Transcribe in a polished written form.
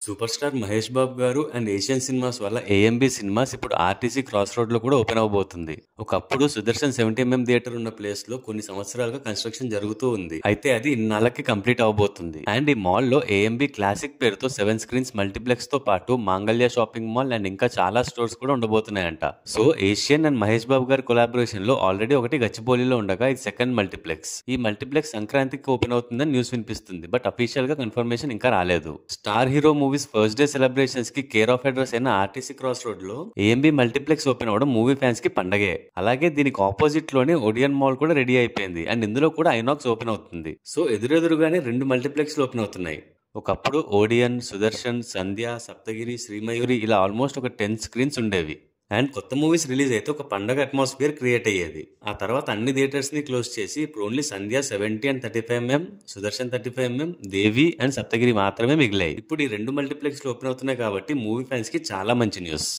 Super star Mahesh Babu గారు and Asian cinemas వల్ల AMB cinemas ఇప్పుడు ఆర్టీసీ క్రాస్ రోడ్ లో కూడా ఓపెన్ అవబోతుంది. ఒకప్పుడు సుదర్శన్ 70mm థియేటర్ ఉన్న ప్లేస్ లో కొన్ని సంవత్సరాలుగా కన్స్ట్రక్షన్ జరుగుతూ ఉంది. అయితే అది ఇన్నాళ్ళకి కంప్లీట్ అవబోతుంది. అండ్ ఈ మాల్ లో ఏఎంబి క్లాసిక్ పేరుతో 7 స్క్రీన్స్ మల్టీప్లెక్స్ తో పాటు మాంగళ్య షాపింగ్ మాల్ అండ్ ఇంకా చాలా స్టోర్స్ కూడా ఉండబోతున్నాయంట. So Asian and Mahesh Babu గారి కొలాబరేషన్ లో ఆల్రెడీ ఒకటి గచ్చిబౌలిలో ఉండగా ఇది సెకండ్ మల్టీప్లెక్స్. ఈ మల్టీప్లెక్స్ సంక్రాంతికి ఓపెన్ అవుతుందని న్యూస్ వినిపిస్తుంది. బట్ అఫీషియల్ గా కన్ఫర్మేషన్ ఇంకా రాలేదు. Star hero movies first day celebrations కి కేర్ ఆఫ్ అడ్రస్ అయిన ఆర్టీసీ క్రాస్ రోడ్ లో ఏఎంబి మల్టీప్లెక్స్ ఓపెన్ అవడం మూవీ ఫ్యాన్స్ కి పండగే. అలాగే దీనికి ఆపోజిట్ లోనే ఓడియన్ మాల్ కూడా రెడీ అయిపోయింది అండ్ ఇందులో కూడా ఐనాక్స్ ఓపెన్ అవుతుంది. సో ఎదురెదురుగానే 2 మల్టీప్లెక్స్ ఓపెన్ అవుతున్నాయి. ఒకప్పుడు ఓడియన్, సుదర్శన్, సంధ్య, సప్తగిరి, శ్రీమయూరి ఇలా ఆల్మోస్ట్ ఒక 10 స్క్రీన్స్ ఉండేవి. అండ్ కొత్త మూవీస్ రిలీజ్ అయితే ఒక పండగ అట్మాస్ఫియర్ క్రియేట్ అయ్యేది. ఆ తర్వాత అన్ని థియేటర్స్ ని క్లోజ్ చేసి ఇప్పుడు only Sandhya 70 and 35mm, Sudarshan 35mm, Devi and Saptagiri మాత్రమే మిగిలాయి. ఇప్పుడు ఈ 2 మల్టీప్లెక్స్ ఓపెన్ అవుతున్నాయి కాబట్టి మూవీ ఫ్యాన్స్ కి చాలా మంచి న్యూస్.